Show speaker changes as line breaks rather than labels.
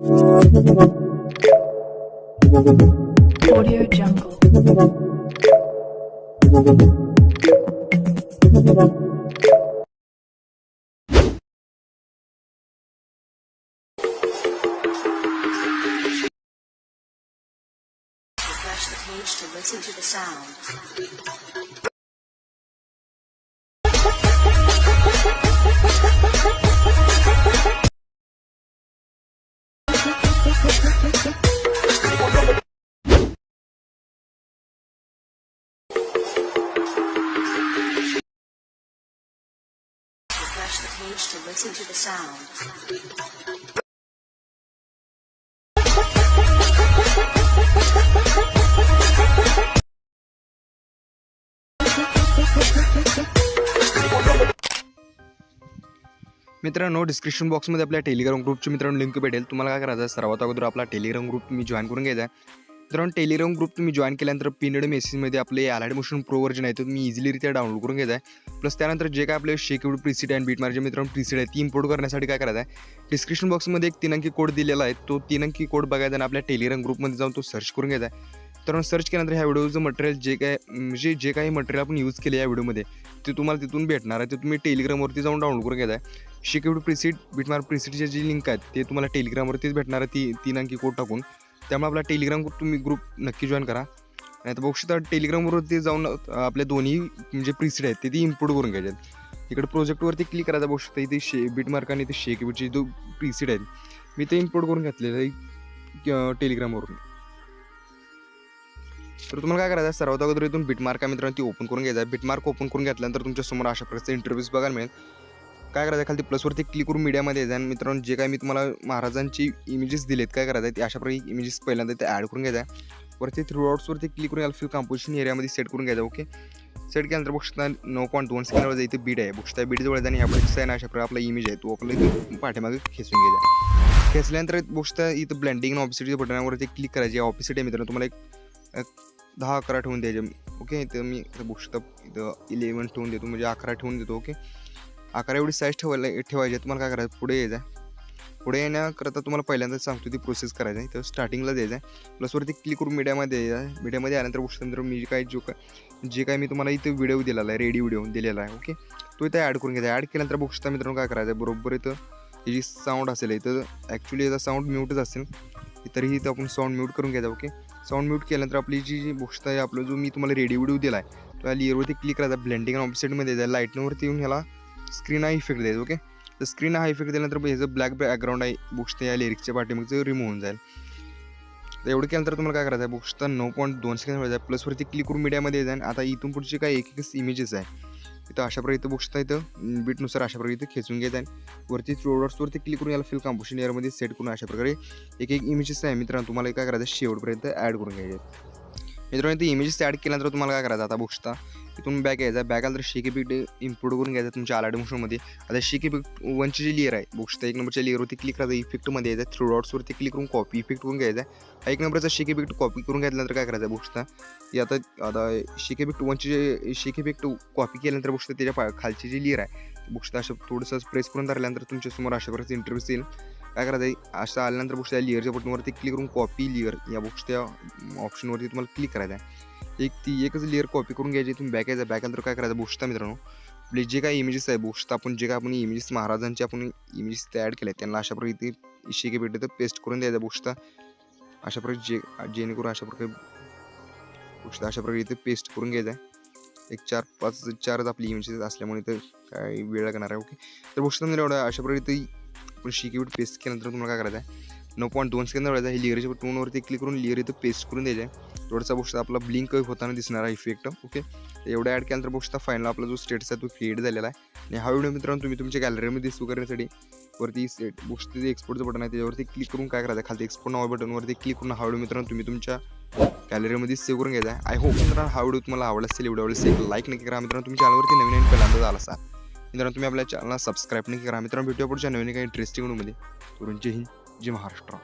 Audio Jungle.
Refresh the page to listen to the sound. Refresh the page to listen to the sound.
मित्रांनो, description बॉक्समध्ये आपल्या Telegram ग्रुपची मित्रांनो link भेटेल. तुम्हाला काय करायचं आहे, सर्वात अगोदर आपला टेलिग्राम ग्रुप तुम्ही जॉईन करून घ्यायचा आहे. मित्रांनो, टेलिग्राम ग्रुप तुम्ही जॉईन केल्यानंतर पिनड मेसेजमध्ये आपले अलाइड मोशन प्रो व्हर्जन आहे, तो तुम्ही इझिलीरित्या डाउनलोड करून घ्यायचा आहे. प्लस त्यानंतर जे काय आपले शेक्यूड प्रीसेट अँड बीटमार्क जे मित्रांनो प्रीसेट आहे ती इम्पोर्ट करण्यासाठी काय करायचं आहे, डिस्क्रिप्शन बॉक्समध्ये एक 3 अंकी कोड दिलेला आहे. तो 3 अंकी कोड बघायचा आणि आपल्या टेलिग्राम ग्रुपमध्ये जाऊन तो सर्च करून घ्यायचा आहे. तर सर्च केल्यानंतर ह्या व्हिडिओचं मटेरियल जे काही मटेरियल आपण यूज केले या व्हिडिओमध्ये ते तुम्हाला तिथून भेटणार आहे. ते तुम्ही टेलिग्रामवरती जाऊन डाउनलोड करून घ्यायचा आहे. शेक्यूड प्रीसेट बीटमार्क प्रीसेटचे जे लिंक आहेत ते तुम्हाला टेलिग्रामवरतीच भेटणार आहे, 3 अंकी कोड टाकून. त्यामुळे आपला टेलिग्राम तुम्ही ग्रुप नक्की जॉईन करा. नाही तर बघू शकता टेलिग्रामवरती जाऊन आपले दोन्ही जे प्रीसेट आहेत ते इम्पोर्ट करून घ्यायचे आहेत. इकडे प्रोजेक्टवरती क्लिक करायचं. बघू शकता इथे बीटमार्क आणि इथे शेक्यूडचे जो प्रीसेट आहेत मी ते इम्पोर्ट करून घेतलेलं आहे टेलिग्रामवरून. तर तुम्हाला काय करायचं आहे, सर्वात अगोदर इथून बीटमार्क आहे मित्रांनो ती ओपन करून घ्यायचं आहे. बीटमार्क ओपन करून घेतल्यानंतर तुमच्यासमोर अशा प्रकारचे इंटरव्ह्यूज बघायला मिळेल. काय करायचं, खाली प्लसवरती क्लिक करून मीडियामध्ये यायचं आणि मित्रांनो जे काय मी तुम्हाला महाराजांची इमेजेस दिलेत काय करायचं आहे, ते अशा प्रकारे इमेजेस पहिल्यांदा ते ॲड करून घ्यायचं आहे. वरती 3 डॉट्सवरती क्लिक करून याला फिल कंपोजिशन एरियामध्ये सेट करून घ्यायचं. ओके, सेट केल्यानंतर बघता 9.2 सेकंदावर इथे बीट आहे. बघता बीट जवळ आणि ह्यामध्ये आहे ना अशा प्रकारे आपला इमेज आहे तो आपला इथे पाठीमागे खेचून घ्यायचा. खेचल्यानंतर बघता इथं ब्लेंडिंग आणि ऑपोसिटच्या बटनावरती क्लिक करायचे. ऑपोसिट आहे मित्रांनो, तुम्हाला एक 10-11 ठेवून द्यायचे. ओके, इथं मी बघता इथं 11 ठेवून देतो, म्हणजे 11 ठेवून देतो. ओके, 11 एवढी साईज ठेवायची. तुम्हाला काय करायचं, पुढे यायचं आहे. पुढे येण्याकरता तुम्हाला पहिल्यांदाच सांगतो ती प्रोसेस करायचं आहे. तर स्टार्टिंगला द्यायचं आहे. प्लसवरती क्लिक करून मीडियामध्ये यायचं आहे. मीडियामध्ये आल्यानंतर गोष्टीनंतर मी जे काय मी तुम्हाला इथं व्हिडिओ दिलेला आहे, रेडी व्हिडिओ दिलेला आहे. ओके, तो इथं ॲड करून घ्यायचा. ॲड केल्यानंतर बघता मित्रांनो काय करायचं आहे, बरोबर इथं ही जी साऊंड असेल इथं ॲक्च्युली याचा साऊंड म्यूटच असेल, तरीही इथं आपण साऊंड म्यूट करून घ्यायचा. ओके, साऊंड म्यूट केल्यानंतर आपली जी गोष्ट आहे, आपला जो मी तुम्हाला रेडी व्हिडिओ दिला आहे तो या लेअरवरती क्लिक करायचा. ब्लेंडिंग आणि ऑफसेटमध्ये जायचं. लाईटनवरती येऊन ह्याला स्क्रीन हा इफेक्ट द्यायचा. ओके, तर स्क्रीन हा इफेक्ट दिल्यानंतर ह्याचं ब्लॅक बॅकग्राऊंड आहे बुक्स या लिरिक्सच्या पाठीमागचं रिमूव्ह होऊन जाईल. तर एवढं केल्यानंतर तुम्हाला काय करायचं आहे, बुक्स 9.2 सेकंद व्हायचं आहे. प्लसवरती क्लिक करून मीडियामध्ये जाईल. आता इथून पुढचे काय एकच इमेजेस आहे इथं अशा प्रकारे इथं बुक्स इथं बीटनुसार अशा प्रकारे इथं खेचून घ्यायचं आहे. वरती डॉट्सवरती क्लिक करून याला फिल कंपोजिशन एअरमध्ये सेट करून अशा प्रकारे एक इमेजेस आहे मित्रांनो तुम्हाला काय करायचं शेवटपर्यंत ॲड करून घ्यायचे. मित्रांनो ते इमेजेस ॲड केल्यानंतर तुम्हाला काय करायचं, आता बघता इथून बॅक यायचा. बॅक आला तर शेक इफेक्ट इम्पोर्ट करून घ्यायचा तुमच्या अलाइड मोशनमध्ये. आता शेक इफेक्ट 1ची जी लेअर आहे बघता 1 नंबरच्या लेअरवरती क्लिक करायचं. इफेक्टमध्ये यायचं. 3 डॉट्सवरती क्लिक करून कॉपी इफेक्ट करून घ्यायचा. 1 नंबरचा शेक इफेक्ट कॉपी करून घेतल्यानंतर काय करायचं बघता आता शेक इफेक्ट 1ची शेक इफेक्ट कॉपी केल्यानंतर बघता त्याच्या खालची जी लेअर आहे बघता असं थोडंसं प्रेस करून धरल्यानंतर तुमच्यासमोर अशा प्रकारचे इंटरव्ह्यूज येईल. काय करायचं, असं आल्यानंतर बघता या लेअरच्या बटनवरती क्लिक करून कॉपी लेअर या बघता ऑप्शनवरती तुम्हाला क्लिक करायचं आहे. एकच लेअर कॉपी करून घ्यायची. तुम्ही बॅक यायचा. बॅक आल्यानंतर काय करायचं बघता मित्रांनो आपले जे काही इमेजेस आहे बघता आपण इमेजेस महाराजांचे आपण इमेजेस ते ॲड केले त्यांना अशा प्रकारे इथे शेक इफेक्ट इथं पेस्ट करून द्यायचं. बघता अशा प्रकारे जेणेकरून अशा प्रकारे इथे पेस्ट करून घ्यायचं आहे. एक 4-5 आपली इमेजेस असल्यामुळे इथं काय वेळ लागणार आहे. ओके, तर बघता मी एवढं अशा प्रकारे इथे आपण शेक इफेक्ट पेस्ट केल्यानंतर तुम्हाला काय करायचं आहे, 9.2 सेकंद व्हायचा. हे लेअरच्या बटनवरती क्लिक करून लेअर इथं पेस्ट करून द्यायचं आहे. थोडासा बघता आपला ब्लिंक होताना दिसणारा इफेक्ट. ओके, एवढं ॲड केल्यानंतर बघता फायनल आपला जो स्टेटस आहे तो क्रिएट झालेला आहे. आणि हा व्हिडिओ मित्रांनो तुम्ही तुमच्या गॅलरीमध्ये सेव्ह करण्यासाठी वरती बघता जे एक्सपोर्टचं बटन आहे त्याच्यावरती क्लिक करून काय करायचं, खाली एक्सपोर्ट नाव बटनवरती क्लिक करून हा व्हिडिओ मित्रांनो तुम्ही तुमच्या गॅलरीमध्ये सेव्ह करून घ्यायचा आहे. आय होप मित्रांनो हा व्हिडिओ तुम्हाला आवडला असेल. व्हिडिओ आवडला असेल लाईक नक्की करा मित्रांनो. तुम्ही चॅनलवरती नवीन पहिल्यांदा झाला असाल मित्रांनो तुम्ही आपल्या चॅनलला सबस्क्राईब नक्की करा मित्रांनो. भेटूया पुढच्या नवीन काही इंटरेस्टिंग व्हिडिओमध्ये. जय हिंद, जय महाराष्ट्र.